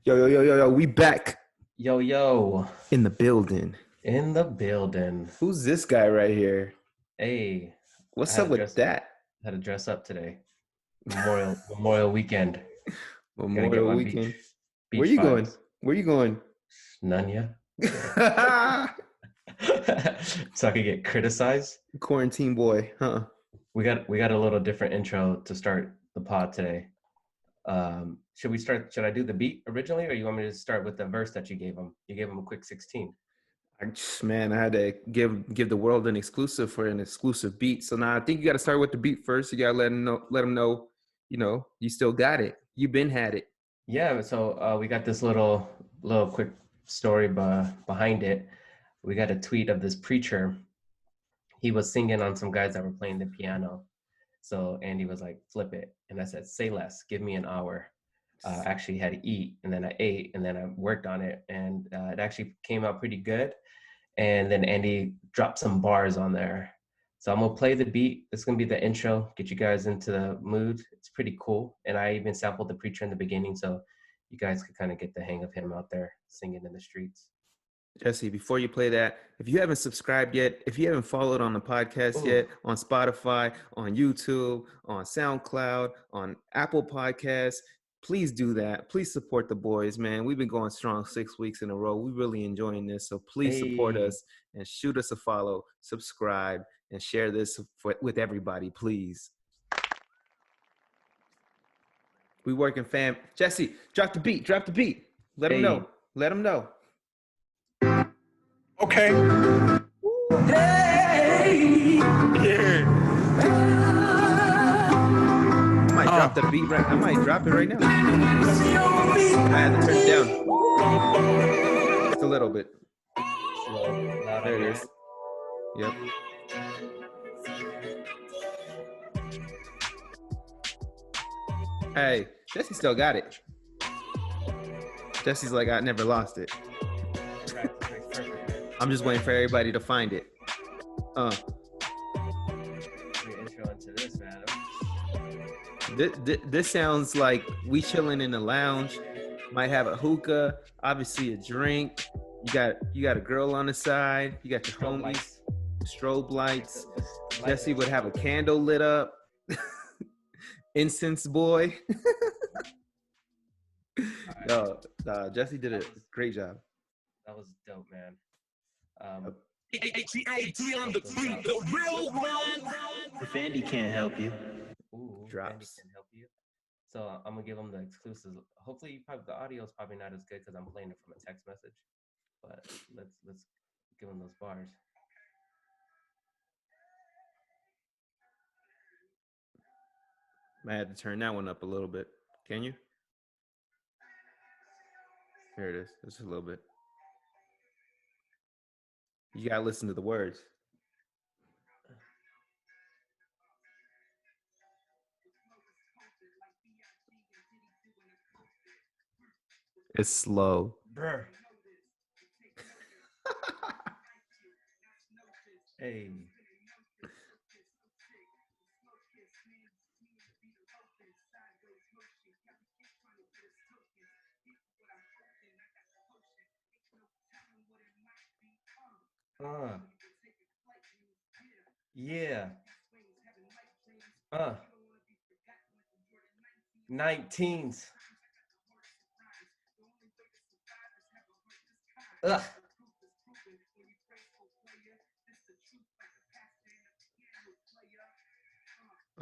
Yo, we back Yo, yo, in the building. in the building. Who's this guy right here? Hey, I What's up with that? had to dress up today. Memorial weekend. Gotta get Memorial my weekend. Where beach you going? vibes. Where you going? None ya. So I could get criticized. Quarantine boy, huh? We got a little different intro to start the pod today. Should I do the beat originally, or you want me to start with the verse that you gave him? You gave him a quick 16. Man, I had to give the world an exclusive for an exclusive beat. So now I think you got to start with the beat first. You got to let them know, you still got it. You been had it. Yeah, so we got this little quick story behind it. We got a tweet of this preacher. He was singing on some guys that were playing the piano. So Andy was like, "Flip it," and I said, "Say less. Give me an hour." Actually had to eat, and then I ate, and then I worked on it, and it actually came out pretty good. And then Andy dropped some bars on there. So I'm gonna play the beat. It's gonna be the intro, get you guys into the mood. It's pretty cool. And I even sampled the preacher in the beginning, so you guys could kind of get the hang of him out there singing in the streets. Jesse, before you play that, if you haven't subscribed yet, if you haven't followed on the podcast Ooh, yet, on Spotify, on YouTube, on SoundCloud, on Apple Podcasts, please do that. Please support the boys, man. We've been going strong 6 weeks in a row. We're really enjoying this. So please support hey, us and shoot us a follow, subscribe, and share this with everybody, please. We working fam. Jesse, drop the beat. Drop the beat. Let them hey. know. Let them know. Okay. Hey. Yeah. I might drop the beat right. I might drop it right now. I had to turn it down just a little bit. Slow, There it is. Yep. Hey, Jesse still got it. Jesse's like, I never lost it. I'm just waiting for everybody to find it. Intro into this, man. This sounds like we chilling in the lounge. Might have a hookah, obviously a drink. You got a girl on the side. You got your homies, strobe lights. Jesse would have a candle lit up. Incense boy. Yo, Jesse did a great job. That was dope, man. The real one. If Andy can't help you. Ooh, Drops. Andy can help you. So I'm gonna give them the exclusives. Hopefully, the audio is probably not as good because I'm playing it from a text message. But let's give them those bars. I had to turn that one up a little bit. Can you? Here it is. Just a little bit. You gotta listen to the words. It's slow. Brr. Hey. Yeah. 19s. Ugh.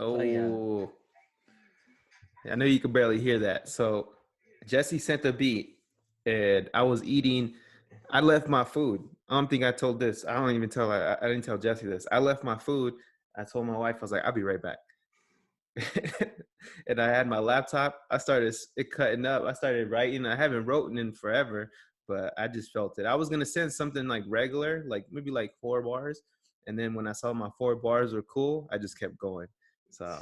Oh, I know you could barely hear that. So Jesse sent the beat, and I was eating. I left my food. I don't think I told this. I don't even tell. I didn't tell Jesse this. I left my food. I told my wife, I was like, I'll be right back. And I had my laptop. I started it cutting up. I started writing. I haven't written in forever, but I just felt it. I was gonna send something like regular, like maybe like 4 bars, and then when I saw my 4 bars were cool, I just kept going. So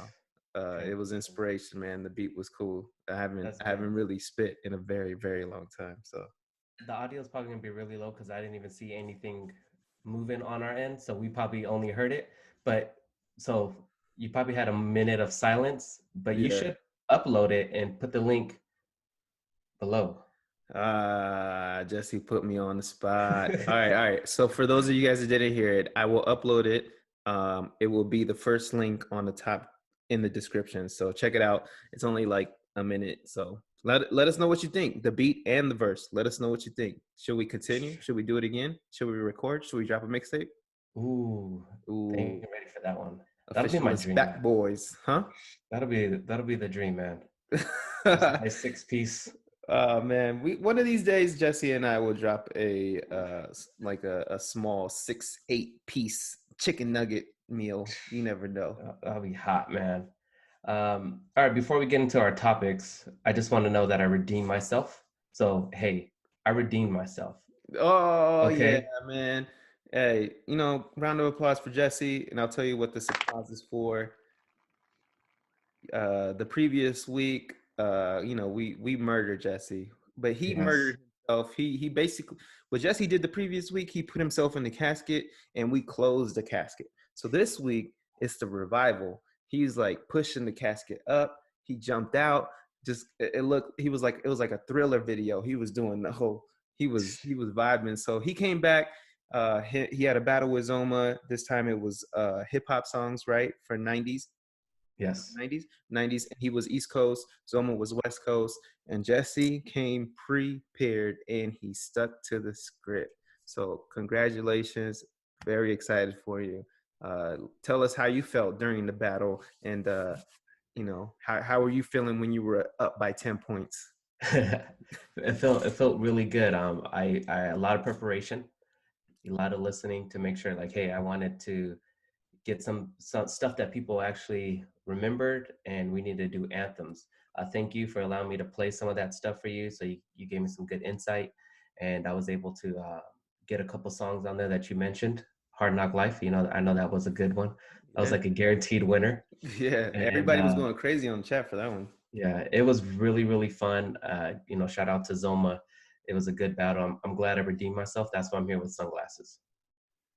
Okay. it was inspiration, man. The beat was cool. That's I haven't dope. really spit in a very very long time. So The audio is probably gonna be really low because I didn't even see anything moving on our end, so we probably only heard it. But so you probably had a minute of silence, but you yeah, should upload it and put the link below. Jesse put me on the spot. All right. So for those of you guys that didn't hear it, I will upload it. It will be the first link on the top in the description. So check it out. It's only like a minute. So let us know what you think. The beat and the verse. Let us know what you think. Should we continue? Should we do it again? Should we record? Should we drop a mixtape? Ooh, think Ooh, I'm ready for that one. That'll be official my is dream. back, boys. Huh? That'll be the dream, man. Just a nice 6-piece. Oh man, one of these days Jesse and I will drop a like a small 6-8 piece chicken nugget meal. You never know. That'll be hot, man. All right, before we get into our topics, I just want to know that I redeemed myself. So hey, I redeemed myself. Oh Okay. yeah, man. Hey, round of applause for Jesse, and I'll tell you what this applause is for. The previous week, we murdered Jesse, but he Yes. murdered himself. He basically what Jesse did the previous week, he put himself in the casket and we closed the casket. So this week it's the revival. He's like pushing the casket up. He jumped out. Just it looked it was like a thriller video. He was doing the whole he was vibing. So he came back. He had a battle with Zoma. This time it was hip hop songs, right? For 90s. Yes. 90s. He was East Coast. Zoma was West Coast. And Jesse came prepared and he stuck to the script. So congratulations. Very excited for you. Tell us how you felt during the battle and, how were you feeling when you were up by 10 points? It felt really good. I a lot of preparation, a lot of listening to make sure like, hey, I wanted to get some stuff that people actually remembered, and we need to do anthems. Thank you for allowing me to play some of that stuff for you. So you gave me some good insight, and I was able to get a couple songs on there that you mentioned. Hard Knock Life, I know that was a good one. That was like a guaranteed winner. Yeah, And, everybody was going crazy on the chat for that one. Yeah, it was really, really fun. Shout out to Zoma. It was a good battle. I'm glad I redeemed myself. That's why I'm here with sunglasses,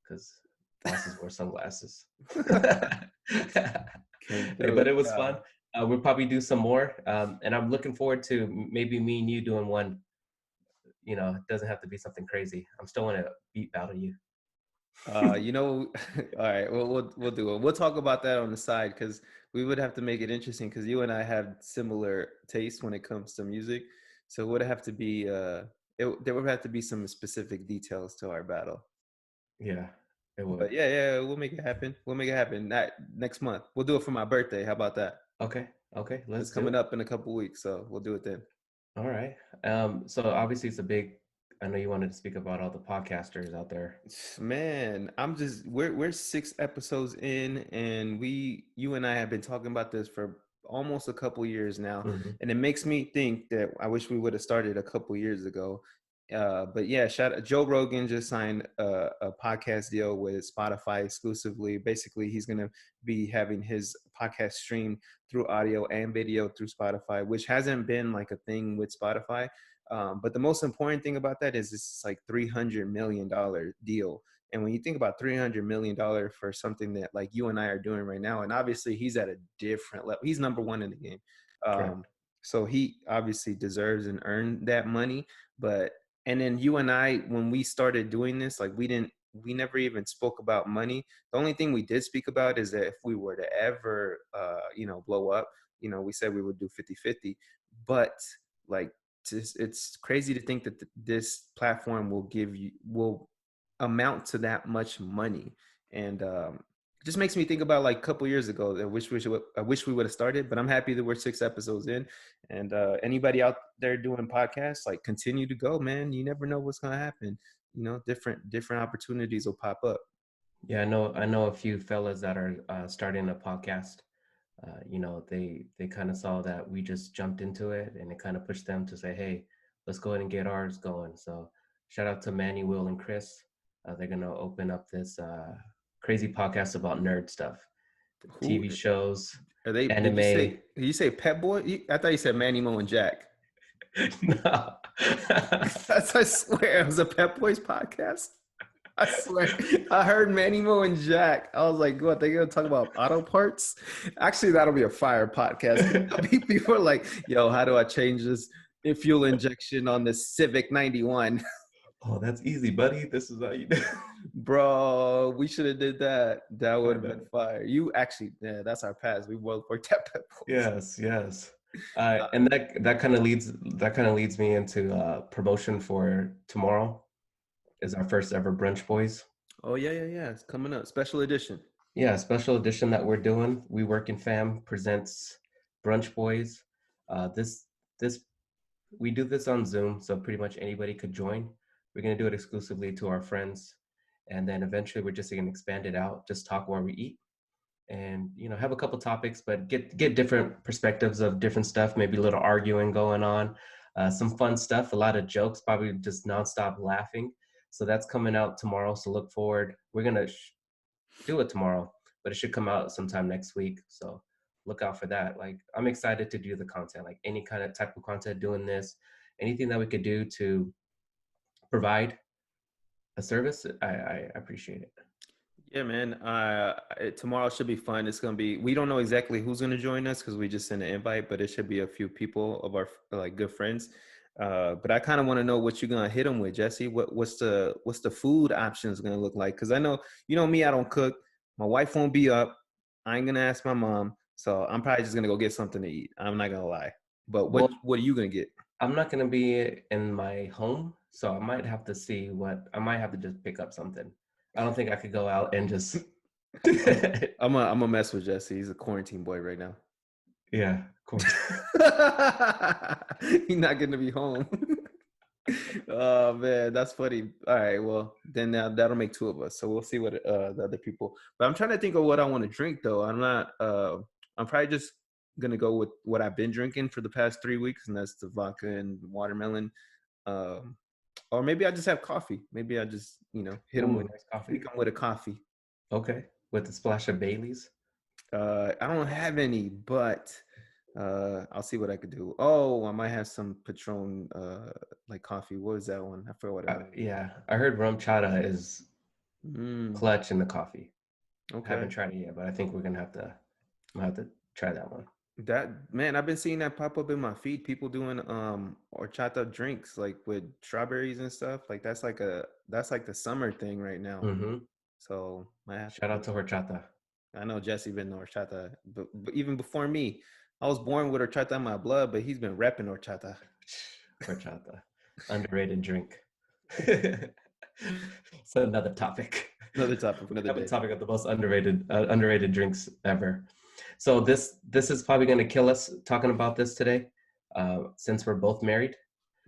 because bosses wear sunglasses. But it was fun. We'll probably do some more. And I'm looking forward to maybe me and you doing one. It doesn't have to be something crazy. I'm still want to beat battle you. All right, we'll do it. We'll talk about that on the side because we would have to make it interesting because you and I have similar tastes when it comes to music. So it would have to be there would have to be some specific details to our battle. Yeah, it would. But yeah, we'll make it happen. We'll make it happen next month. We'll do it for my birthday. How about that? Okay. It's coming up in a couple weeks, so we'll do it then. All right. So obviously it's a big. I know you wanted to speak about all the podcasters out there. Man, we're 6 episodes in, and you and I have been talking about this for almost a couple years now, and it makes me think that I wish we would have started a couple years ago. But yeah, Joe Rogan just signed a podcast deal with Spotify exclusively. Basically, he's going to be having his podcast streamed through audio and video through Spotify, which hasn't been like a thing with Spotify. But the most important thing about that is it's like $300 million deal. And when you think about $300 million for something that like you and I are doing right now, and obviously he's at a different level, he's number one in the game. So he obviously deserves and earned that money. And then you and I, when we started doing this, like we never even spoke about money. The only thing we did speak about is that if we were to ever, blow up, we said we would do 50-50, but like, it's crazy to think that this platform will amount to that much money. And it just makes me think about like a couple years ago. I wish we would have started, but I'm happy that we're 6 episodes in. And anybody out there doing podcasts, like continue to go, man. You never know what's going to happen. Different opportunities will pop up. Yeah, I know a few fellas that are starting a podcast. They kind of saw that we just jumped into it, and it kind of pushed them to say, hey, let's go ahead and get ours going. So shout out to Manny, Will, and Chris. They're going to open up this crazy podcast about nerd stuff, TV shows, are they anime. Did you say Pep Boy? I thought you said Manny, Mo, and Jack. No. I swear it was a Pep Boys podcast. I swear, I heard Manny, Mo, and Jack. I was like, what, they gonna talk about auto parts? Actually, that'll be a fire podcast. People are like, yo, how do I change this fuel injection on the Civic 91. Oh, that's easy, buddy. This is how you do. Bro, we should have did that. That would have know. been fire. You actually, yeah, that's our past. We both worked at Pep Boys. Yes. And that kind of leads me into promotion for tomorrow. Is our first ever Brunch Boys. Oh yeah. It's coming up. Special edition. Yeah, special edition that we're doing. WeWorkingFam presents Brunch Boys. This we do this on Zoom, so pretty much anybody could join. We're gonna do it exclusively to our friends, and then eventually we're just gonna expand it out. Just talk while we eat, and have a couple topics, but get different perspectives of different stuff. Maybe a little arguing going on, some fun stuff, a lot of jokes, probably just nonstop laughing. So that's coming out tomorrow. So look forward. We're gonna do it tomorrow, but it should come out sometime next week. So look out for that. Like, I'm excited to do the content, like any kind of type of content, doing this, anything that we could do to provide a service. I appreciate it. Yeah, man. Tomorrow should be fun. It's gonna be. We don't know exactly who's gonna join us because we just sent an invite, but it should be a few people of our like good friends. But I kind of want to know what you're gonna hit them with, Jesse. What's the food options gonna look like? Because I know me. I don't cook. My wife won't be up. I ain't gonna ask my mom, so I'm probably just gonna go get something to eat. I'm not gonna lie. But what are you gonna get? I'm not gonna be in my home, so I might have to see what. I might have to just pick up something. I don't think I could go out and just. I'm a mess with Jesse. He's a quarantine boy right now. Yeah, of course. He's not gonna be home. Oh man, that's funny. All right, well then that'll make two of us. So we'll see what the other people. But I'm trying to think of what I want to drink though. I'm not. I'm probably just gonna go with what I've been drinking for the past 3 weeks, and that's the vodka and watermelon. Or maybe I just have coffee. Maybe I just hit them with nice coffee. Hit them with a coffee. Okay, with a splash of Baileys. I don't have any, but I'll see what I could do. Oh, I might have some Patron like coffee. What was that one? I forgot what it was. Yeah, I heard rum chata is clutch in the coffee. Okay. I haven't tried it yet, but I think I'm gonna have to try that one. That man, I've been seeing that pop up in my feed. People doing horchata drinks like with strawberries and stuff. Like that's like the summer thing right now. Mm-hmm. So shout out to horchata. I know Jesse been to horchata, but even before me, I was born with horchata in my blood, but he's been repping horchata. Horchata, underrated drink. So another topic. Another topic. Another day. Topic of the most underrated drinks ever. So this is probably going to kill us talking about this today, since we're both married.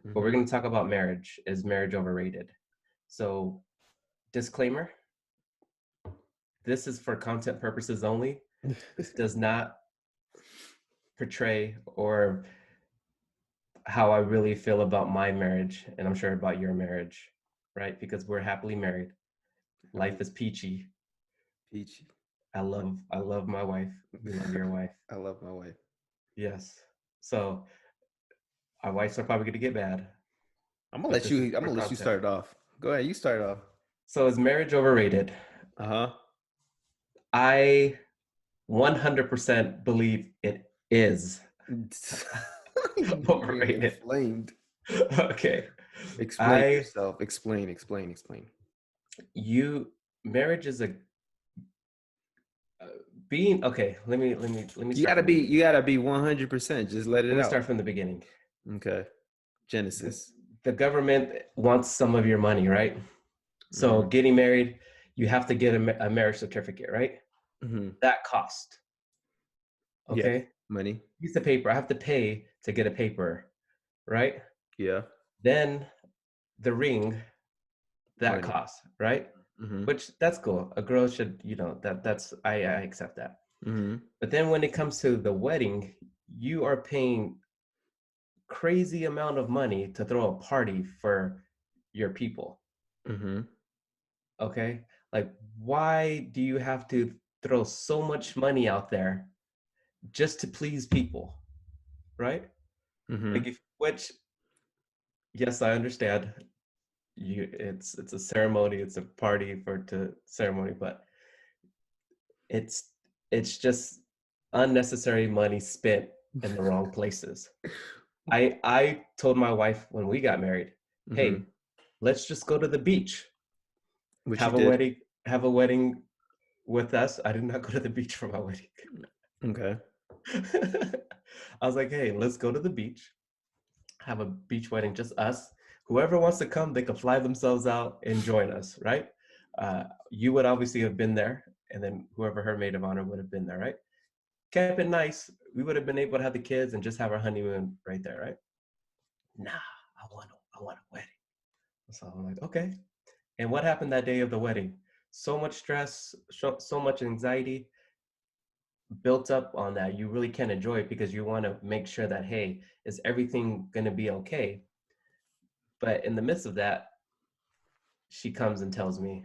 Mm-hmm. But we're going to talk about marriage. Is marriage overrated? So, disclaimer. This is for content purposes only. This does not portray or how I really feel about my marriage, and I'm sure about your marriage, right? Because we're happily married. Life is peachy. Peachy. I love my wife. We love your wife. I love my wife. Yes. So our wives are probably going to get mad. I'm gonna let you start it off. Go ahead. You start it off. So is marriage overrated? I 100% believe it is overrated. Inflamed. Okay. Explain yourself. Explain. Marriage is a being okay. Let me. You gotta be 100%. Just let it out. Let me start from the beginning. Okay. Genesis. The government wants some of your money, right? So getting married, you have to get a marriage certificate, right? Mm-hmm. That cost. Okay. Yeah. Money. Piece of paper. I have to pay to get a paper, right? Yeah. Then the ring, that costs, right? Mm-hmm. Which that's cool. A girl should, that's I accept that. Mm-hmm. But then when it comes to the wedding, you are paying crazy amount of money to throw a party for your people. Mm-hmm. Okay, like why do you have to throw so much money out there just to please people, right? Mm-hmm. Like yes, I understand. It's a ceremony, it's a party ceremony, but it's just unnecessary money spent in the wrong places. I told my wife when we got married, Mm-hmm. hey, let's just go to the beach, Which you have a did. wedding with us. I did not go to the beach for my wedding. Okay. I was like, hey, let's go to the beach, have a beach wedding, just us. Whoever wants to come, they can fly themselves out and join us, right? You would obviously have been there, and then whoever her maid of honor would have been there, right? Kept it nice. We would have been able to have the kids and just have our honeymoon right there, right? Nah, I want a wedding. So I'm like, okay. And what happened that day of the wedding? So much stress, so much anxiety built up on that. You really can't enjoy it because you want to make sure that, hey, is everything going to be okay? But in the midst of that, she comes and tells me,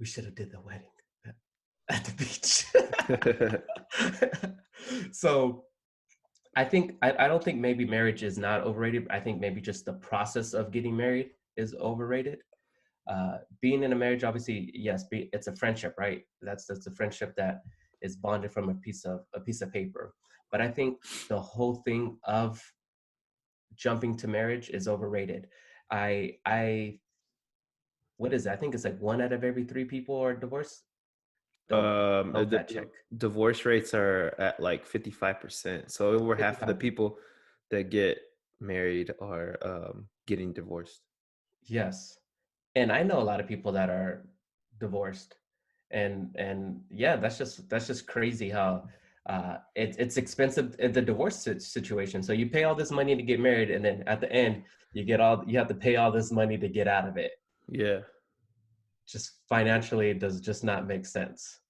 we should have did the wedding at the beach. So I don't think maybe marriage is not overrated. I think maybe just the process of getting married is overrated. Being in a marriage, obviously, yes, it's a friendship, right? That's a friendship that is bonded from a piece of paper. But I think the whole thing of jumping to marriage is overrated. I what is it? I think it's like 1 out of every 3 people are divorced. Don't fact check. Divorce rates are at like 55%. So over half of the 55. people that get married are getting divorced. Yes. And I know a lot of people that are divorced, and yeah, that's just crazy how it's expensive in the divorce situation. So you pay all this money to get married, and then at the end you have to pay all this money to get out of it. Yeah. Just financially, it does just not make sense.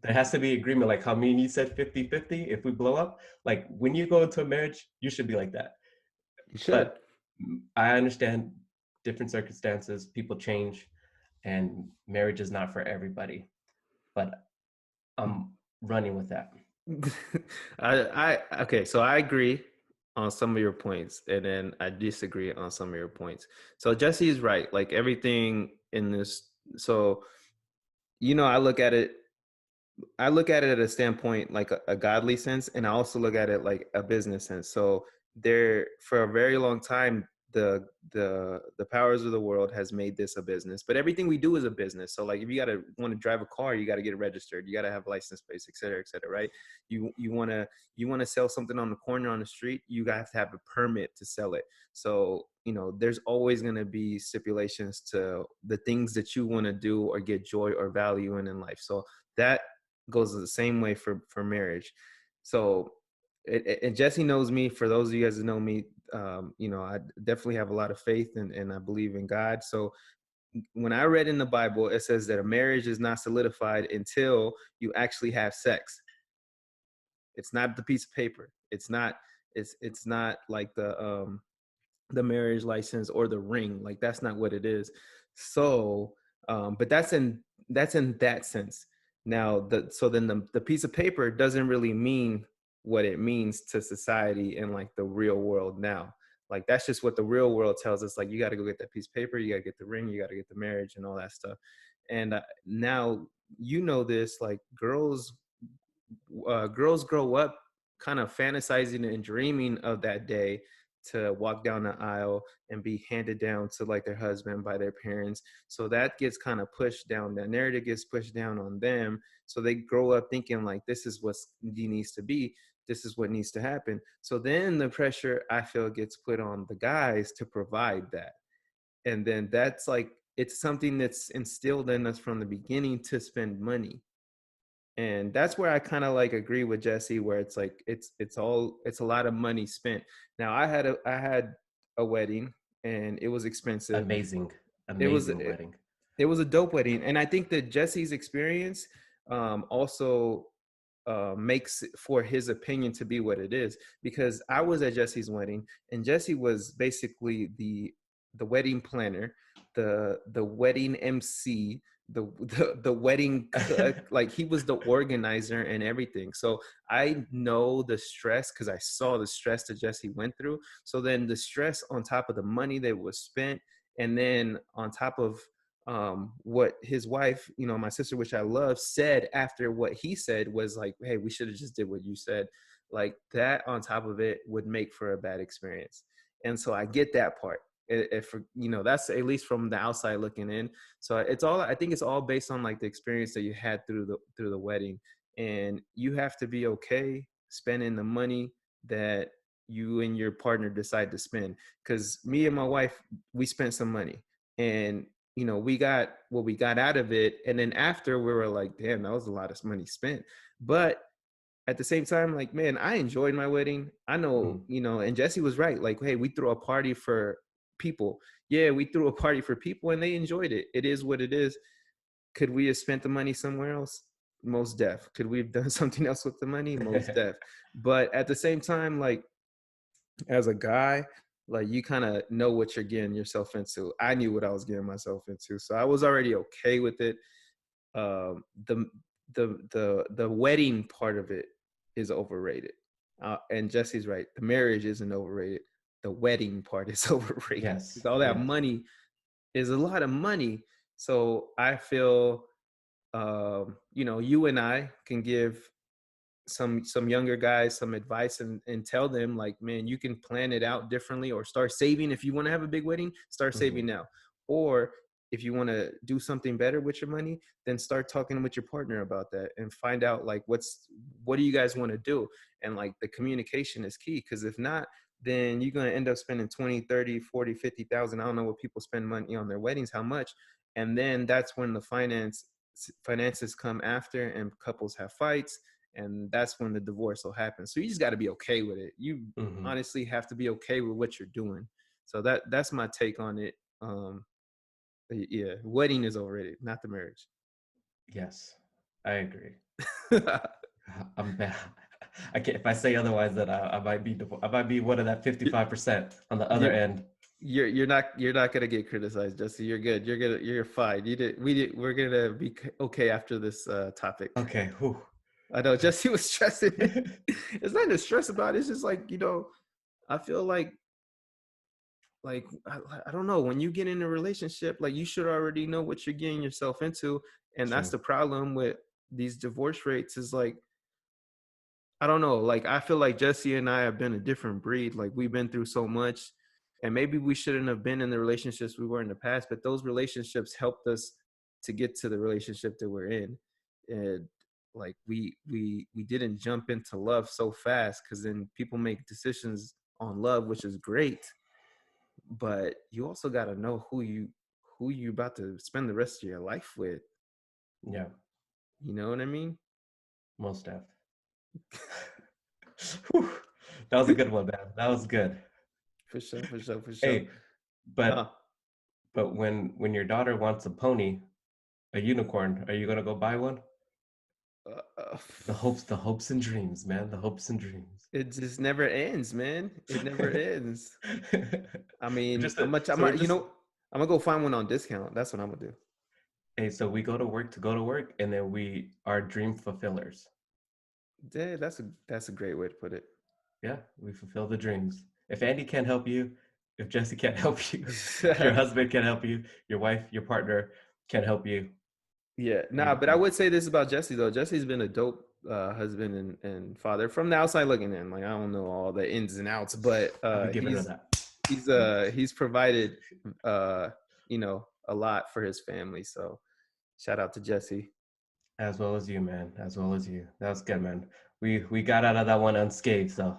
There has to be agreement, like how me and you said 50-50. If we blow up, like when you go into a marriage, you should be like that. You should. But I understand different circumstances, people change, and marriage is not for everybody. But I'm running with that. Okay, so I agree on some of your points, and then I disagree on some of your points. So Jesse is right. Like everything in this, so I look at it at a standpoint like a godly sense, and I also look at it like a business sense. So there, for a very long time, the powers of the world has made this a business, but everything we do is a business. So like if you gotta want to drive a car, you gotta get it registered, you gotta have license plates, et cetera, right? You wanna sell something on the corner on the street, you have to have a permit to sell it. So there's always gonna be stipulations to the things that you want to do or get joy or value in life. So that goes the same way for marriage. So and Jesse knows me. For those of you guys that know me, I definitely have a lot of faith and I believe in God. So when I read in the Bible, it says that a marriage is not solidified until you actually have sex. It's not the piece of paper. It's not like the marriage license or the ring. Like that's not what it is. So but that's in that sense. Now the piece of paper doesn't really mean what it means to society and like the real world now. Like that's just what the real world tells us. Like you got to go get that piece of paper, you got to get the ring, you got to get the marriage and all that stuff. And now this, like girls grow up kind of fantasizing and dreaming of that day to walk down the aisle and be handed down to like their husband by their parents. So that gets kind of pushed down, that narrative gets pushed down on them. So they grow up thinking like this is what needs to be, this is what needs to happen. So then the pressure, I feel, gets put on the guys to provide that. And then that's like, it's something that's instilled in us from the beginning to spend money. And that's where I kind of like agree with Jesse, where it's like it's a lot of money spent. Now I had a wedding and it was expensive. Amazing, It was amazing wedding. it was a dope wedding, and I think that Jesse's experience also makes for his opinion to be what it is, because I was at Jesse's wedding and Jesse was basically the wedding planner, the wedding MC, the wedding cook. Like he was the organizer and everything. So I know the stress because I saw the stress that Jesse went through. So then the stress on top of the money that was spent, and then on top of what his wife, my sister, which I love, said after what he said was like, hey, we should have just did what you said. like that on top of it would make for a bad experience. And so I get that part. If that's at least from the outside looking in. So I think it's all based on like the experience that you had through the wedding, and you have to be okay spending the money that you and your partner decide to spend. Because me and my wife, we spent some money, and we got what we got out of it, and then after we were like, damn, that was a lot of money spent. But at the same time, like, man, I enjoyed my wedding. I know, and Jesse was right. Like, hey, we threw a party for people. Yeah, we threw a party for people and they enjoyed it. It is what it is. Could we have spent the money somewhere else? Most def. Could we have done something else with the money? Most def. But at the same time, like, as a guy, like, you kind of know what you're getting yourself into. I knew what I was getting myself into, so I was already okay with it. The wedding part of it is overrated, and Jesse's right. The marriage isn't overrated. The wedding part is overrated. Yes. All that money is a lot of money. So I feel, you and I can give some younger guys some advice and tell them, like, man, you can plan it out differently, or start saving. If you want to have a big wedding, start saving now. Or if you want to do something better with your money, then start talking with your partner about that and find out, like, what do you guys want to do? And like, the communication is key, because if not, then you're going to end up spending 20, 30, 40, 50,000. I don't know what people spend money on their weddings, how much. And then that's when the finances come after, and couples have fights, and that's when the divorce will happen. So you just got to be okay with it. You honestly have to be okay with what you're doing. So that's my take on it. Yeah, wedding is overrated, not the marriage. Yes, I agree. I'm bad. I can't. If I say otherwise, that I might be one of that 55% on the other end. You're not gonna get criticized, Jesse. You're good. You're fine. We're gonna be okay after this topic. Okay. Whew. I know Jesse was stressing. It's not to stress about it. It's just like, I feel like I don't know, when you get in a relationship, like, you should already know what you're getting yourself into. And that's the problem with these divorce rates, is like, I don't know, like, I feel like Jesse and I have been a different breed. Like, we've been through so much, and maybe we shouldn't have been in the relationships we were in the past, but those relationships helped us to get to the relationship that we're in. And like, we didn't jump into love so fast, because then people make decisions on love, which is great, but you also got to know who you about to spend the rest of your life with. Yeah. You know what I mean? Most def. That was a good one, man. That was good. For sure. Hey, but when your daughter wants a pony, a unicorn, are you gonna go buy one? The hopes and dreams, man. The hopes and dreams. It just never ends, man. It never ends. I mean, I'm gonna go find one on discount. That's what I'm gonna do. Hey, so we go to work, and then we are dream fulfillers. Yeah, that's a great way to put it. Yeah, we fulfill the dreams. If Andy can't help you, if Jesse can't help you, if your husband can't help you, your wife, your partner can't help you. Yeah, but I would say this about Jesse, though. Jesse's been a dope husband and father from the outside looking in. Like, I don't know all the ins and outs, but he's provided a lot for his family. So shout out to Jesse. As well as you, man. As well as you. That was good, man. We got out of that one unscathed, so.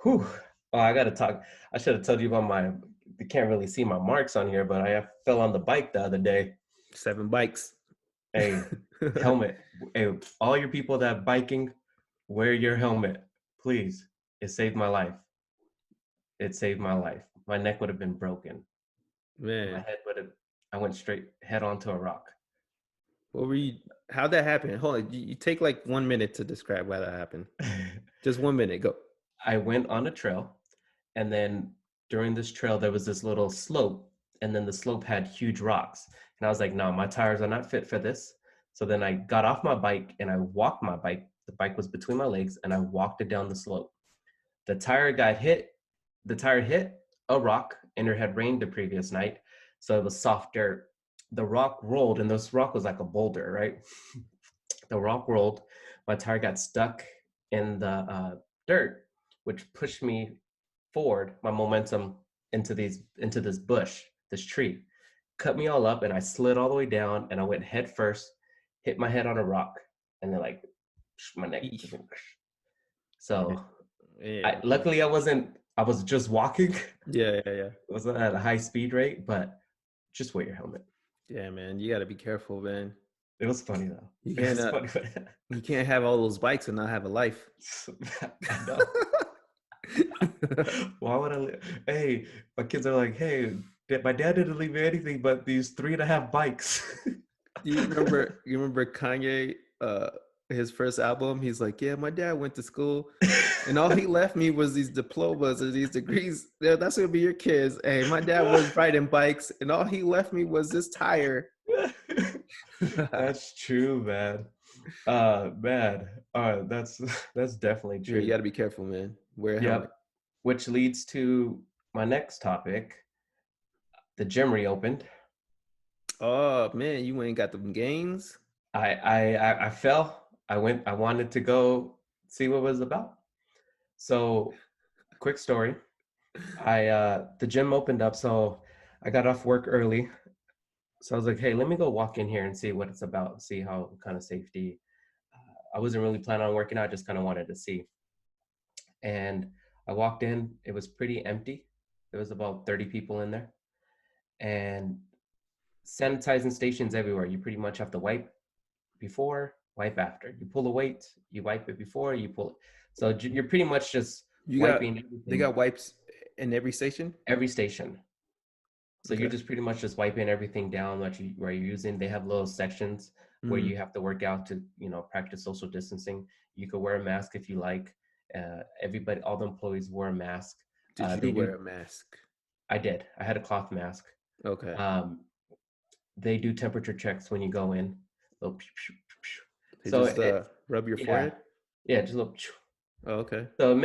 Whew. Oh, I gotta talk. I should have told you about you can't really see my marks on here, but I fell on the bike the other day. 7 bikes. Hey, helmet. Hey, all your people that biking, wear your helmet, please. It saved my life. It saved my life. My neck would have been broken. Man. My head I went straight head onto a rock. How'd that happen? Hold on. You take like 1 minute to describe why that happened. Just 1 minute, go. I went on a trail, and then during this trail, there was this little slope, and then the slope had huge rocks. And I was like, no, my tires are not fit for this. So then I got off my bike and I walked my bike. The bike was between my legs, and I walked it down the slope. The tire hit a rock, and it had rained the previous night. So it was soft dirt. The rock rolled, and this rock was like a boulder, right? The rock rolled. My tire got stuck in the dirt, which pushed me forward, my momentum into this bush, this tree, cut me all up, and I slid all the way down, and I went head first, hit my head on a rock, and then like my neck. Eesh. So Yeah, luckily I was just walking. yeah. It wasn't at a high speed rate, but just wear your helmet. Yeah, man. You got to be careful, man. It was funny though. You It was can't. funny. You can't have all those bikes and not have a life. I know. Why would I? Hey, my kids are like, hey, my dad didn't leave me anything but these 3.5 bikes. Do you remember? You remember Kanye? His first album. He's like, yeah, my dad went to school, and all he left me was these diplomas or these degrees. Yeah, that's gonna be your kids. Hey, my dad was riding bikes, and all he left me was this tire. That's true, man. Man. That's definitely Yeah, true. you got to be careful, man. Wear a Yep. helmet. Which leads to my next topic. The gym reopened. Oh man, you ain't got them gains. I fell. I wanted to go see what it was about. So, quick story. The gym opened up, so I got off work early. So I was like, hey, let me go walk in here and see what it's about, see how kind of safety. I wasn't really planning on working out, I just kind of wanted to see. And I walked in, it was pretty empty. There was about 30 people in there. And sanitizing stations everywhere. You pretty much have to wipe before, wipe after. You pull the weight, you wipe it before, you pull it. So you're pretty much just wiping everything. They got wipes in every station. Every station. So Okay. you're just pretty much just wiping everything down where you're using. They have little sections where you have to work out to, practice social distancing. You could wear a mask if you like. Everybody, all the employees wear a mask. Did you wear a mask? I did. I had a cloth mask. Okay. They do temperature checks when you go in. Little They so just rub your forehead. Yeah, just a little. Oh, okay. So it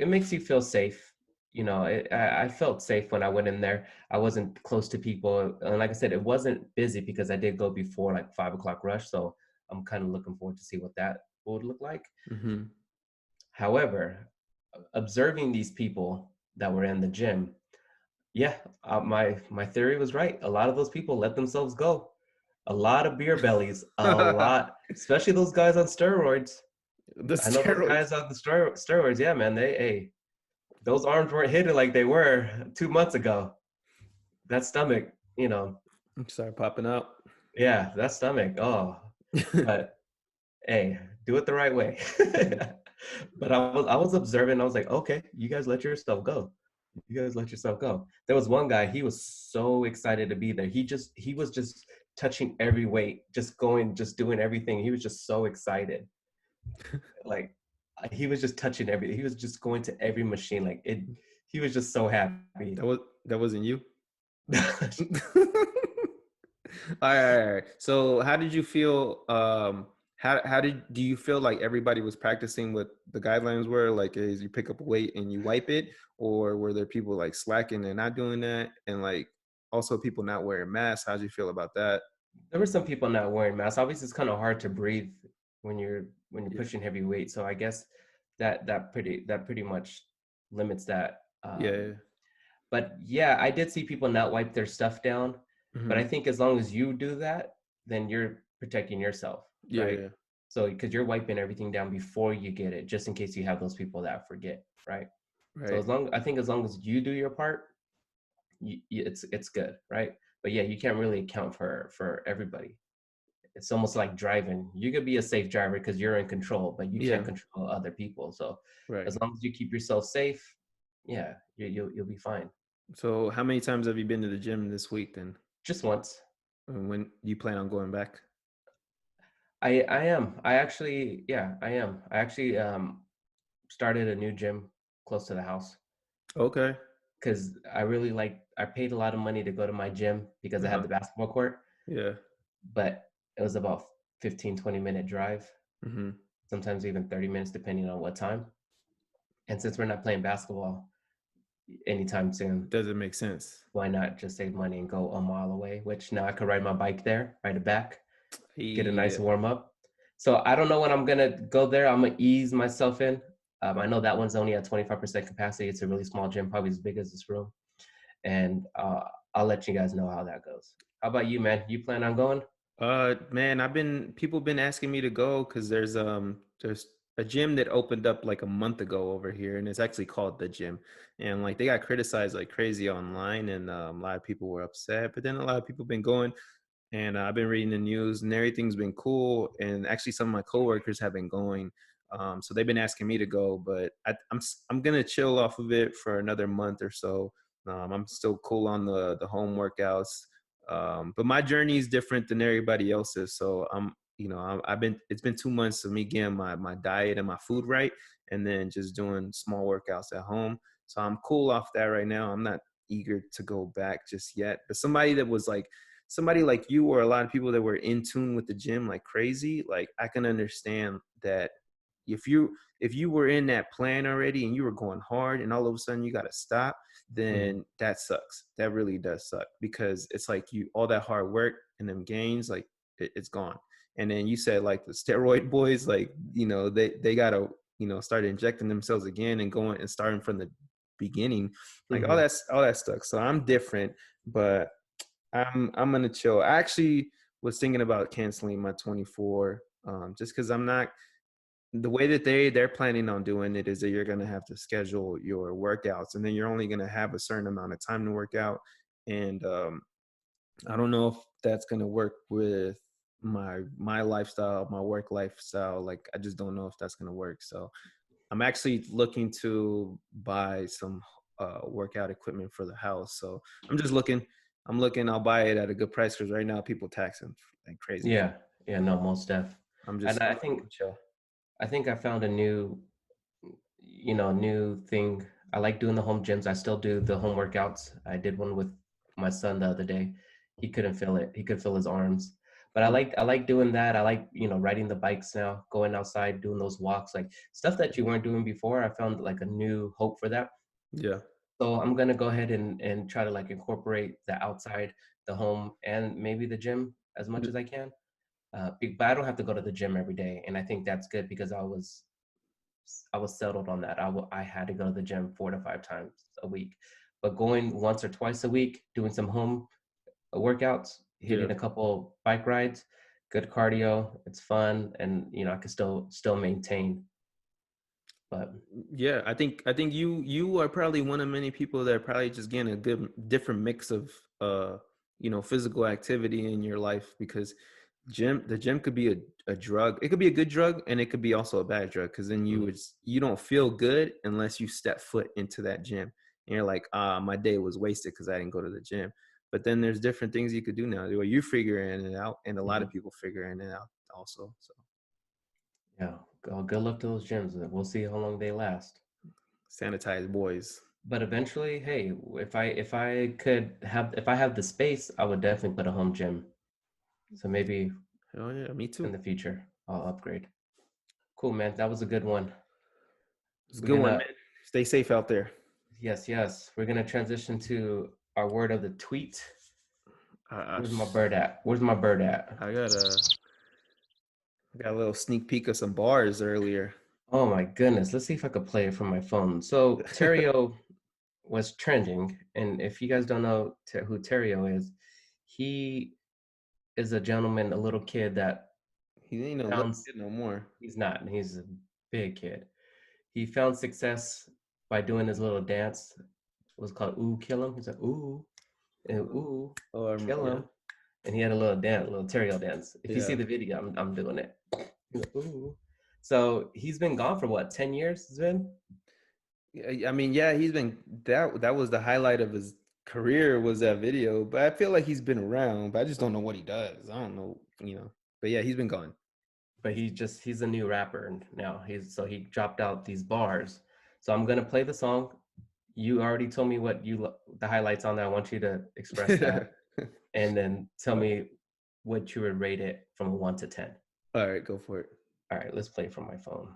makes you feel safe. I felt safe when I went in there. I wasn't close to people, and like I said, it wasn't busy because I did go before like 5 o'clock rush. So I'm kind of looking forward to see what that would look like. Mm-hmm. However, observing these people that were in the gym, yeah, my theory was right. A lot of those people let themselves go. A lot of beer bellies, a lot, especially those guys on steroids. I know those guys on the steroids. Yeah, man, those arms weren't hitting like they were 2 months ago. That stomach, Start popping out. Yeah, that stomach. Oh, but hey, do it the right way. But I was observing. I was like, okay, you guys let yourself go. You guys let yourself go. There was one guy. He was so excited to be there. He was just touching every weight, just doing everything. He was just so excited. Like he was just touching everything. He was just going to every machine. Like it. He was just so happy. That wasn't you. All right. So how did you feel? Do you feel like everybody was practicing what the guidelines were? Like, is you pick up a weight and you wipe it, or were there people like slacking and not doing that, and like also people not wearing masks? How did you feel about that? There were some people not wearing masks. Obviously, it's kind of hard to breathe when you're pushing heavy weight. So I guess that pretty much limits that. Yeah. But yeah, I did see people not wipe their stuff down. Mm-hmm. But I think as long as you do that, then you're protecting yourself, right? Yeah. So because you're wiping everything down before you get it, just in case you have those people that forget, right? So as long as you do your part, it's good, right? But yeah, you can't really account for everybody. It's almost like driving. You could be a safe driver because you're in control, but you can't control other people. So as long as you keep yourself safe, yeah, you'll be fine. So how many times have you been to the gym this week then? Just once. And when you plan on going back? I am. I actually started a new gym close to the house. Okay. Because I paid a lot of money to go to my gym because I had the basketball court. Yeah. But it was about 15-20 minute drive. Mm-hmm. Sometimes even 30 minutes depending on what time. And since we're not playing basketball anytime soon, doesn't make sense. Why not just save money and go a mile away? Which now I could ride my bike there, ride it back, get a nice warm up. So I don't know when I'm gonna go there. I'm gonna ease myself in. I know that one's only at 25% capacity. It's a really small gym, probably as big as this room. And I'll let you guys know how that goes. How about you, man? You plan on going? Man, people been asking me to go because there's a gym that opened up like a month ago over here, and it's actually called The Gym. And like they got criticized like crazy online, and a lot of people were upset. But then a lot of people been going, and I've been reading the news, and everything's been cool. And actually, some of my coworkers have been going, so they've been asking me to go. But I'm gonna chill off of it for another month or so. I'm still cool on the home workouts, but my journey is different than everybody else's. So I've been it's been 2 months of me getting my diet and my food right, and then just doing small workouts at home. So I'm cool off that right now. I'm not eager to go back just yet. But somebody like you or a lot of people that were in tune with the gym like crazy, like I can understand that if you were in that plan already and you were going hard and all of a sudden you got to stop, then that sucks. That really does suck, because it's like you all that hard work and them gains, like it's gone. And then you said like the steroid boys, like they gotta start injecting themselves again and going and starting from the beginning, like all that stuff. So I'm different, but I'm gonna chill. I actually was thinking about canceling my 24, just because I'm not the way that they're planning on doing it is that you're gonna have to schedule your workouts, and then you're only gonna have a certain amount of time to work out. And I don't know if that's gonna work with my lifestyle, my work lifestyle. Like I just don't know if that's gonna work. So I'm actually looking to buy some workout equipment for the house. So I'm just looking. I'm looking. I'll buy it at a good price because right now people taxing like crazy. Yeah, no, most def. I'm And just I think chill. I found a new thing. I like doing the home gyms. I still do the home workouts. I did one with my son the other day. He couldn't feel it. He could feel his arms. But I like doing that. I like, riding the bikes now, going outside, doing those walks, like stuff that you weren't doing before. I found like a new hope for that. Yeah. So I'm gonna go ahead and try to like incorporate the outside, the home, and maybe the gym as much as I can. But I don't have to go to the gym every day, and I think that's good because I was settled on that. I had to go to the gym 4 to 5 times a week, but going once or twice a week, doing some home workouts, Yeah. hitting a couple bike rides, good cardio. It's fun, and I can still maintain. But Yeah, I think you are probably one of many people that are probably just getting a good different mix of physical activity in your life, because the gym could be a drug. It could be a good drug, and it could be also a bad drug, because then you don't feel good unless you step foot into that gym, and you're like, my day was wasted because I didn't go to the gym. But then there's different things you could do now where you figuring it out, and a lot of people figuring it out also. So yeah, good luck to those gyms. We'll see how long they last. sanitize boys. But eventually, hey, if I have the space, I would definitely put a home gym. So maybe Oh yeah, me too. in the future I'll upgrade. Cool, man. That was a good one. It's a We're good one, gonna man. Stay safe out there. yes. We're gonna transition to our word of the tweet. I, Where's my bird at? Where's my bird at? I got a little sneak peek of some bars earlier. Oh my goodness. Let's see if I could play it from my phone. So Terrio was trending, and if you guys don't know who Terrio is, he is a gentleman, a little kid that He ain't no little found kid no more. he's not. He's a big kid. He found success by doing his little dance. It was called "Ooh Kill Him." He's like "Ooh," and "Ooh Kill Him," and he had a little dance, a little Terrio dance. If you see the video, I'm doing it. He's like, "Ooh." So he's been gone for what, 10 years? It's been. I mean, yeah, he's been that was the highlight of his career, was that video. But I feel like he's been around, but I just don't know what he does. I don't know. But yeah, he's been gone. But he's a new rapper now. He dropped out these bars. So I'm gonna play the song. You already told me what the highlights on there. I want you to express that, and then tell me what you would rate it from a 1 to 10. All right, go for it. All right, let's play from my phone.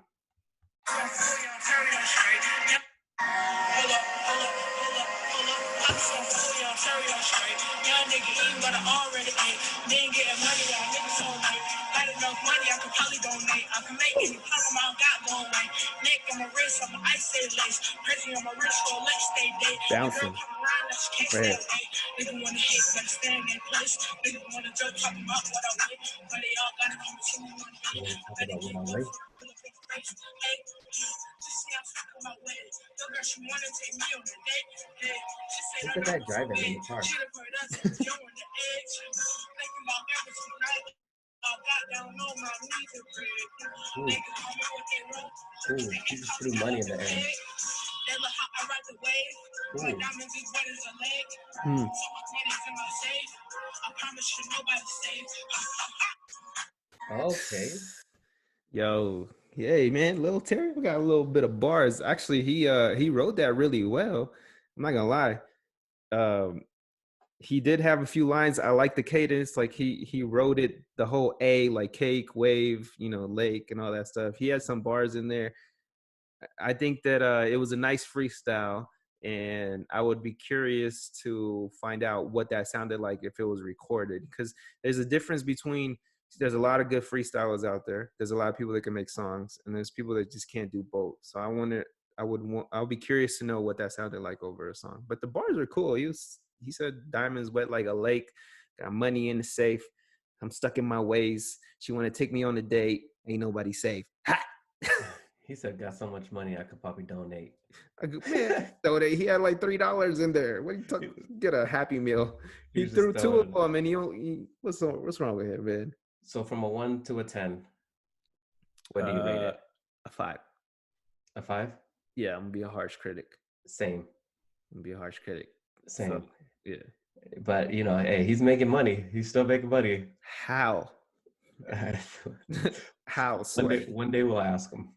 nigga eating what I already ate. Then getting money, y'all niggas so late. Got enough money, I could probably donate. I can make any problem I got going away. Neck on my wrist, on my ice stay lace. Crazy on my wrist, so let's stay day. Bouncing. Girl come around, that she can't stay away. Nigga wanna hate, better stand in place. Nigga wanna joke, talking about what I weigh. But they all gotta come to me one day. Better keep up for a bulletproof face. Hey, just see I'm stuck on my way. Your girl, she wanna take me on a date. Hey, she said Look I'm at that not driving in the car. she done put us in the on the edge. Thinking about everything I got down on my knees to break. Niggas call me what they want. Ooh, he just threw money in the air. They look how I ride the wave. My diamonds is wet as a leg. Hmm. So my money's in my safe. I promise you nobody's safe. Okay. Yo, yay, man, Lil Terry, we got a little bit of bars. Actually, he wrote that really well. I'm not gonna lie. He did have a few lines. I like the cadence. Like he wrote it the whole A, like cake, wave, lake, and all that stuff. He had some bars in there. I think that it was a nice freestyle, and I would be curious to find out what that sounded like if it was recorded, because there's a difference between, there's a lot of good freestylers out there. There's a lot of people that can make songs, and there's people that just can't do both. So I'll be curious to know what that sounded like over a song. But the bars are cool. He said diamonds wet like a lake, got money in the safe. I'm stuck in my ways. She want to take me on a date. Ain't nobody safe. Ha! He said, got so much money I could probably donate. I go, man, he had like $3 in there. What are you talking? Get a Happy Meal. He He's threw just two of throwing- them, and what's wrong with him, man? So from a 1 to a 10, what do you rate it? A 5. A 5? Yeah, I'm gonna be a harsh critic. Same. I'm gonna be a harsh critic. Same. So, yeah. But hey, he's making money. He's still making money. How? How? One day we'll ask him.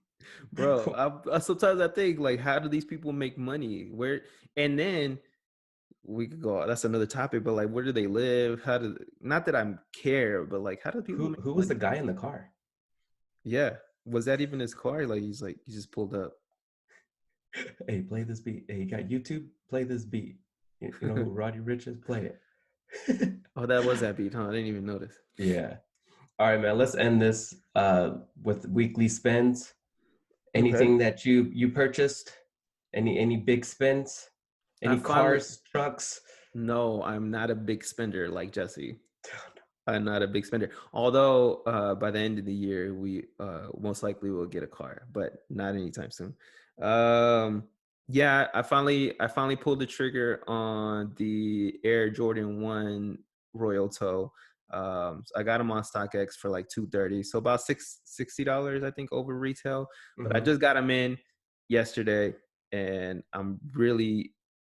Bro, I sometimes I think, like, how do these people make money? Where? And then we could go, that's another topic, but like, where do they live? Not that I care, but like, how do people make Who was the money? guy in the car? Yeah. Was that even his car? Like, he just pulled up. Hey, play this beat. Hey, you got YouTube? Play this beat. You know who Roddy Ricch is? Play it. Oh, that was that beat, huh? I didn't even notice. Yeah. All right, man. Let's end this with weekly spends. Anything that you purchased? Any big spends? Any cars, trucks? No, I'm not a big spender like Jesse. I'm not a big spender. Although by the end of the year, we most likely will get a car, but not anytime soon. Yeah, I finally pulled the trigger on the Air Jordan 1 Royal Toe. So I got them on StockX for like $230, so about $60, I think, over retail. But I just got them in yesterday, and I'm really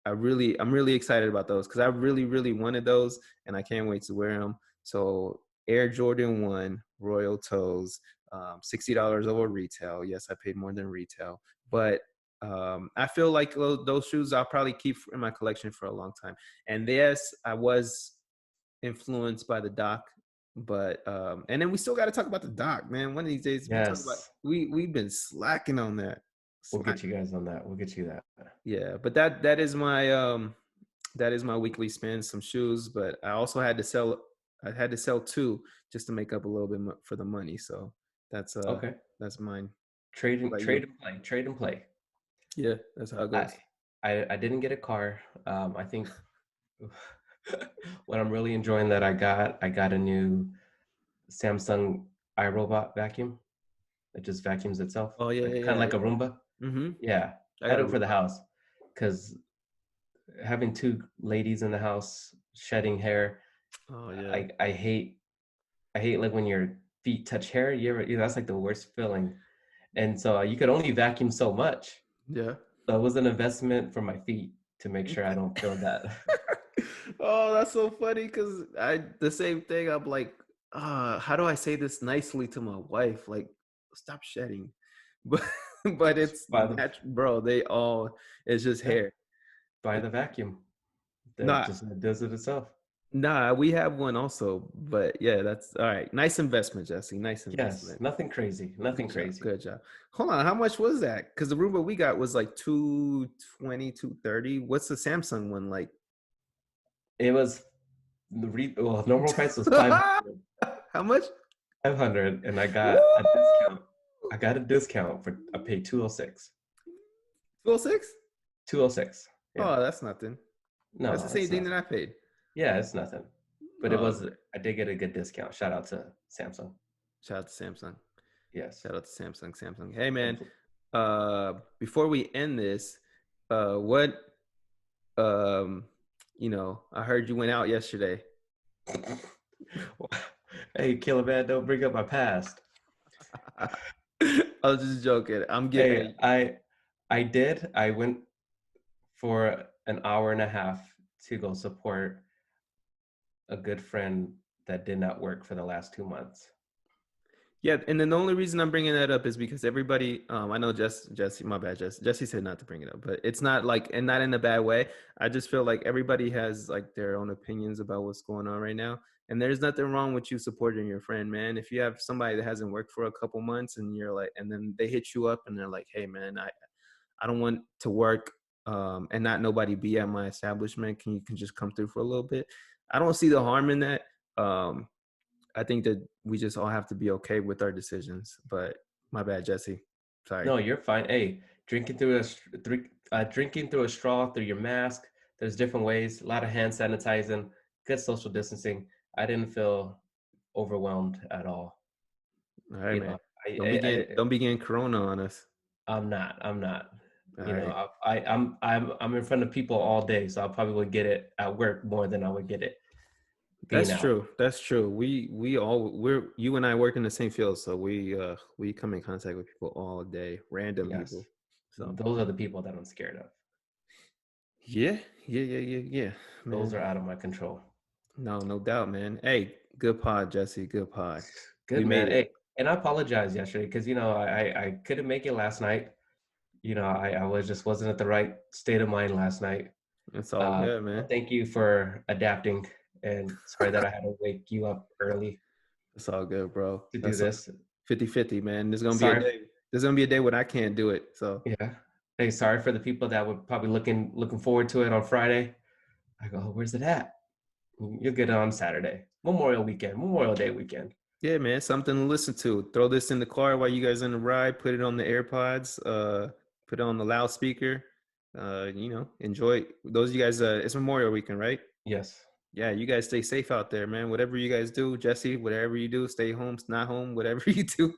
excited about those, because I really wanted those, and I can't wait to wear them. So Air Jordan 1 Royal Toes, $60 over retail. Yes, I paid more than retail, but I feel like those shoes I'll probably keep in my collection for a long time. And yes, I was influenced by the doc, but and then we still got to talk about the doc, man. One of these days, we've been slacking on that. We'll get you guys on that. We'll get you that. Yeah, but that is my weekly spend, some shoes. But I also had to sell two just to make up a little bit for the money. So that's okay. That's mine. Trade and play. Yeah, that's how it goes. I didn't get a car. I think what I'm really enjoying that I got a new Samsung iRobot vacuum that just vacuums itself. Oh yeah, kind of like a Roomba. Mm-hmm. Yeah, I got it for the house, because having two ladies in the house shedding hair. Oh yeah. I hate like when your feet touch hair. That's like the worst feeling. And so you could only vacuum so much. Yeah. So it was an investment for my feet to make sure I don't feel that. Oh, that's so funny, because the same thing. I'm like, how do I say this nicely to my wife? Like, stop shedding. But it's bro. It's just hair. Buy the vacuum. Nah, just does it itself. Nah, we have one also, but yeah, that's all right. Nice investment, Jesse. Nice investment. Yes, nothing crazy. Good job. Hold on, how much was that? Because the Roomba we got was like $220, $230. What's the Samsung one like? It was Well, normal price was 500. How much? 500, and I got a discount. I got a discount for I paid 206. 206? 206. Yeah. Oh, that's nothing. No, That's the same it's thing nothing. that I paid. Yeah, it's nothing. But Oh, I did get a good discount. Shout out to Samsung. shout out to Samsung. Yes. Shout out to Samsung. Hey man, before we end this, what I heard you went out yesterday. Hey, Killer Man, don't bring up my past. I was just joking. I'm Hey, getting. I did. I went for an hour and a half to go support a good friend that did not work for the last 2 months. Yeah, and then the only reason I'm bringing that up is because everybody, I know Jesse, my bad, Jesse said not to bring it up, but it's not like, and not in a bad way. I just feel like everybody has like their own opinions about what's going on right now. And there's nothing wrong with you supporting your friend, man. If you have somebody that hasn't worked for a couple months and you're like, and then they hit you up and they're like, hey man, I don't want to work and not nobody be at my establishment. You can just come through for a little bit. I don't see the harm in that. I think that we just all have to be okay with our decisions. But my bad, Jesse. Sorry. No, you're fine. Hey, drinking through a straw through your mask. There's different ways. A lot of hand sanitizing, good social distancing. I didn't feel overwhelmed at all. All right, You man. know, Don't begin Corona on us. I'm not. All You right. know, I'm in front of people all day, so I probably would get it at work more than I would get it being That's out. true. That's true. You and I work in the same field, so we come in contact with people all day, random Yes. people. So Those are the people that I'm scared of. yeah. Those Man. are out of my control. No doubt, man. Hey, good pod, Jesse. Good pod. Good, We man. made it. Hey, and I apologize yesterday because I couldn't make it last night. I wasn't at the right state of mind last night. It's all good, man. But thank you for adapting, and sorry that I had to wake you up early It's all good, bro. to do this. 50-50, man. There's gonna be a Sorry. day. There's gonna be a day when I can't do it. So Yeah. Hey, sorry for the people that were probably looking forward to it on Friday. I go, oh, where's it at? You'll get it on Saturday. Memorial Day weekend. yeah, man, something to listen to. Throw this in the car while you guys in the ride. Put it on the AirPods. Put it on the loudspeaker. Enjoy it. Those of you guys. It's Memorial Weekend, right? Yes. Yeah, you guys stay safe out there, man. Whatever you guys do, Jesse, whatever you do, stay home, not home, whatever you do.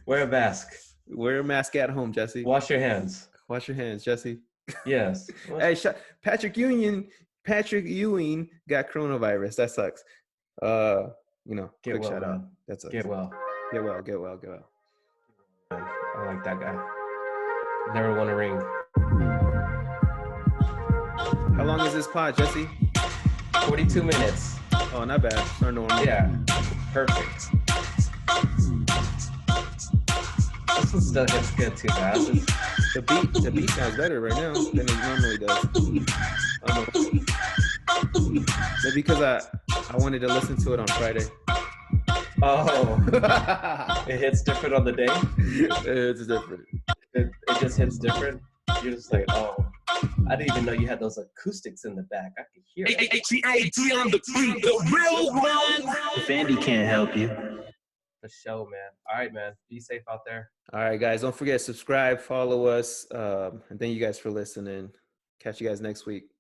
Wear a mask. Wear a mask at home, Jesse. Wash your hands. Wash your hands, Jesse. Yes. Hey, Patrick Ewing got coronavirus. That sucks. Quick shout out. That sucks. Get well. Get well. I like that guy. Never won a ring. How long is this pod, Jesse? 42 minutes. Oh, not bad. Our normal. Yeah. Perfect. This one still hits good too, man. The beat sounds better right now than it normally does. Maybe because I wanted to listen to it on Friday. Oh. It hits different on the day? It's different. It just hits different? You're just like, oh. I didn't even know you had those acoustics in the back. I could hear it. The real one. If Andy can't help you. The show, man. All right, man. Be safe out there. All right, guys. Don't forget, subscribe, follow us. And thank you guys for listening. Catch you guys next week.